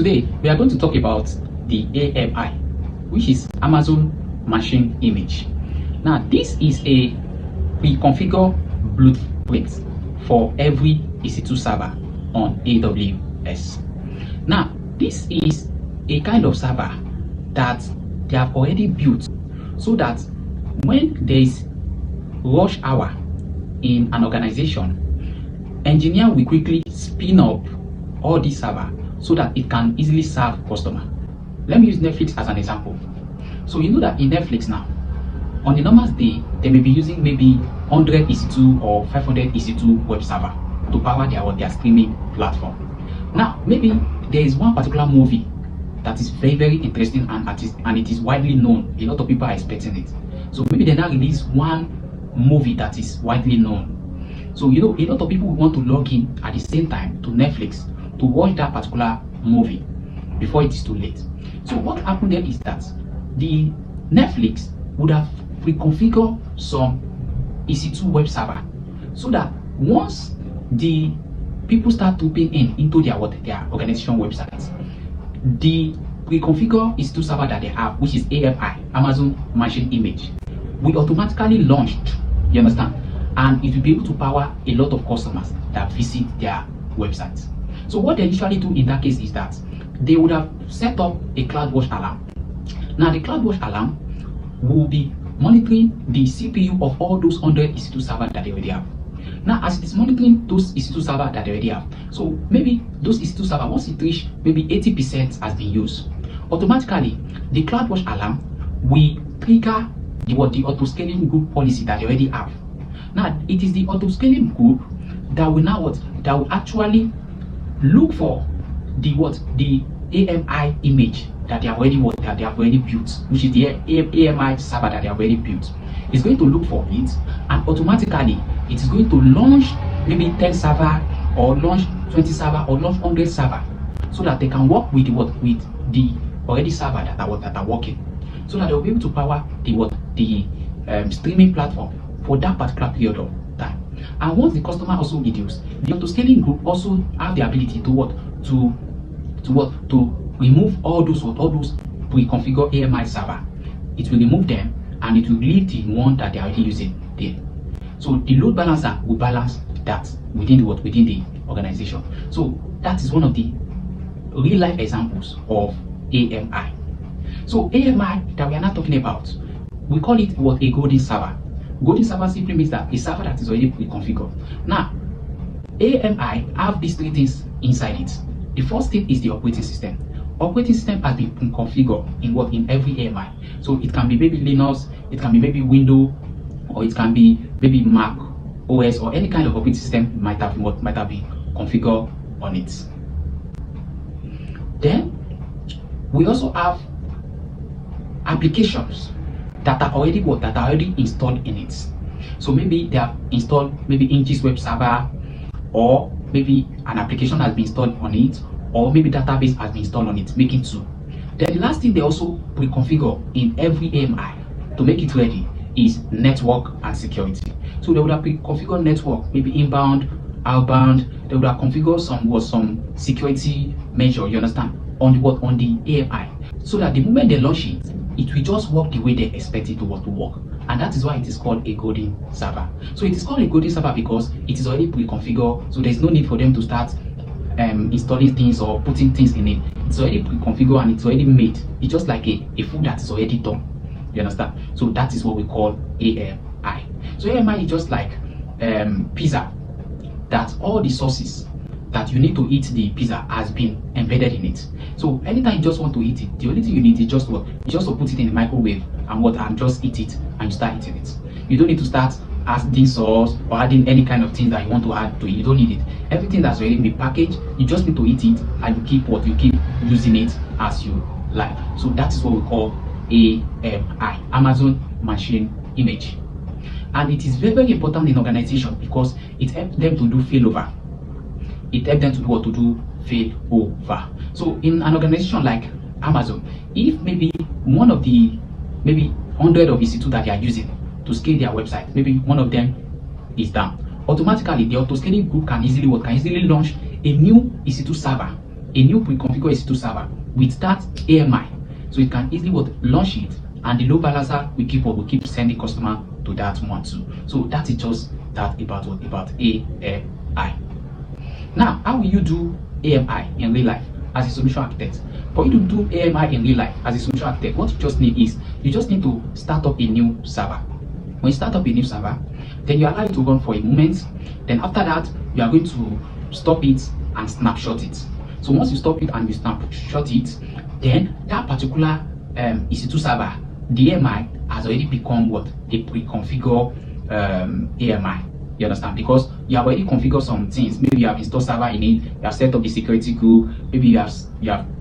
Today we are going to talk about the AMI, which is Amazon Machine Image. Now this is a pre-configured blueprint for every EC2 server on AWS. Now this is a kind of server that they have already built so that when there is rush hour in an organization, engineer will quickly spin up all this server so that it can easily serve customer. Let me use Netflix as an example. So you know that in Netflix now, on a normal day, they may be using maybe 100 EC2 or 500 EC2 web server to power their streaming platform. Now, maybe there is one particular movie that is very, very interesting and it is widely known. A lot of people are expecting it. So maybe they now release one movie that is widely known. So you know, a lot of people want to log in at the same time to Netflix to watch that particular movie before it is too late. So what happened there is that the Netflix would have pre-configured some EC2 web server so that once the people start typing into their organization websites, the pre-configured EC2 server that they have, which is AMI, Amazon Machine Image, will automatically launch, you understand, and it will be able to power a lot of customers that visit their websites. So what they usually do in that case is that they would have set up a CloudWatch alarm. Now the CloudWatch alarm will be monitoring the CPU of all those 100 EC2 servers that they already have. Now as it is monitoring those EC2 servers that they already have, so maybe those EC2 servers, once it reach maybe 80% has been used, automatically the CloudWatch alarm will trigger the auto scaling group policy that they already have. Now it is the auto scaling group that will that will actually look for the AMI image that they have already built, which is the AMI server that they have already built. It's going to look for it, and automatically it is going to launch maybe 10 server or launch 20 server or launch 100 server so that they can work with the already server that are working, so that they'll be able to power the streaming platform for that particular period of time. And once the customer also reduce, the auto scaling group also have the ability to remove all those pre-configured AMI server. It will remove them and it will leave the one that they are already using there. So the load balancer will balance that within the organization. So that is one of the real life examples of AMI. So AMI that we are not talking about, we call it a golden server. Golden server simply means that a server that is already pre-configured. Now, AMI have these three things inside it. The first thing is the operating system. Operating system has been configured in every AMI. So it can be maybe Linux, it can be maybe Windows, or it can be maybe Mac OS, or any kind of operating system might have been configured on it. Then we also have applications that are already installed in it. So maybe they have installed maybe Ingis web server, or maybe an application has been installed on it, or maybe database has been installed on it, making two. Then the last thing they also pre-configure in every AMI to make it ready is network and security. So they would have pre-configured network, maybe inbound, outbound. They would have configured some security measure, you understand, on the AMI, so that the moment they launch it, it will just work the way they expect it to work. And that is why it is called a golden server. So it is called a golden server because it is already pre-configured, so there's no need for them to start installing things or putting things in it. It's already pre-configured and it's already made. It's just like a food that is already done. You understand? So that is what we call AMI. So AMI is just like pizza, that all the sauces that you need to eat the pizza has been embedded in it. So anytime you just want to eat it, the only thing you need is just to put it in the microwave and just eat it, and you start eating it. You don't need to start adding sauce or adding any kind of thing that you want to add to it. You don't need it. Everything that's already been packaged, you just need to eat it, and you keep using it as you like. So that is what we call AMI, Amazon Machine Image. And it is very, very important in organization because it helps them to do failover. It helps them to do failover. So in an organization like Amazon, if maybe one of the 100 of EC2 that they are using to scale their website, maybe one of them is down, automatically the auto scaling group can easily launch a new EC2 server a new pre-configured EC2 server with that AMI. So it can easily launch it, and the load balancer will keep sending customer to that one too. So that is just that about AMI. Now, how will you do AMI in real life as a solution architect? For you to do AMI in real life as a solution architect, what you just need is you just need to start up a new server. When you start up a new server, then you allow it to run for a moment. Then after that, you are going to stop it and snapshot it. So once you stop it and you snapshot it, then that particular EC2 server, the AMI has already become what? A pre-configured AMI. You understand? Because you have already configured some things. Maybe you have installed server in it, you have set up the security group, maybe you have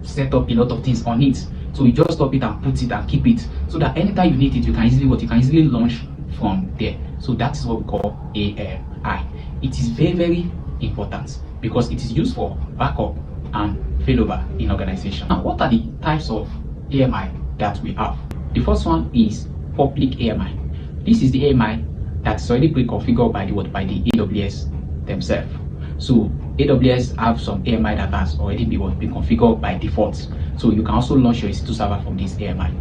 set up a lot of things on it. So you just stop it and put it and keep it, so that anytime you need it, you can easily launch from there. So that is what we call AMI. It is very, very important because it is used for backup and failover in organization. Now, what are the types of AMI that we have? The first one is public AMI. This is the AMI that's already pre-configured by the AWS themselves. So AWS have some AMI that has already been configured by default. So you can also launch your EC2 server from this AMI.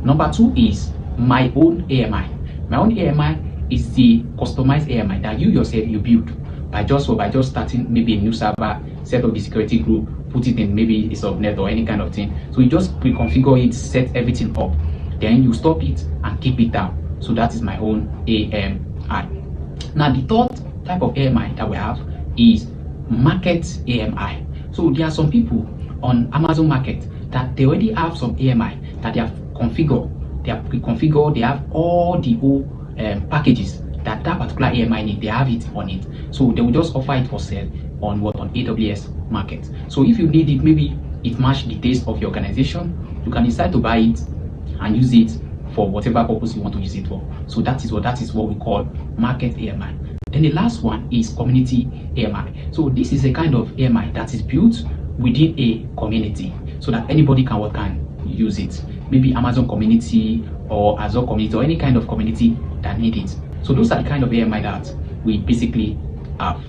Number two is my own AMI. My own AMI is the customized AMI that you yourself build by just starting maybe a new server, set up the security group, put it in maybe a subnet or any kind of thing. So you just pre-configure it, set everything up, then you stop it and keep it down. So that is my own AMI. Now the third type of AMI that we have is market AMI. So there are some people on Amazon Market that they already have some AMI that they have configured, they have pre-configured, they have all the whole packages that particular AMI need, they have it on it. So they will just offer it for sale on AWS Market. So if you need it, maybe it matches the taste of your organization, you can decide to buy it and use it for whatever purpose you want to use it for. So that is what we call market AMI. Then the last one is community AMI. So this is a kind of AMI that is built within a community so that anybody can use it. Maybe Amazon community or Azure community or any kind of community that need it. So those are the kind of AMI that we basically have.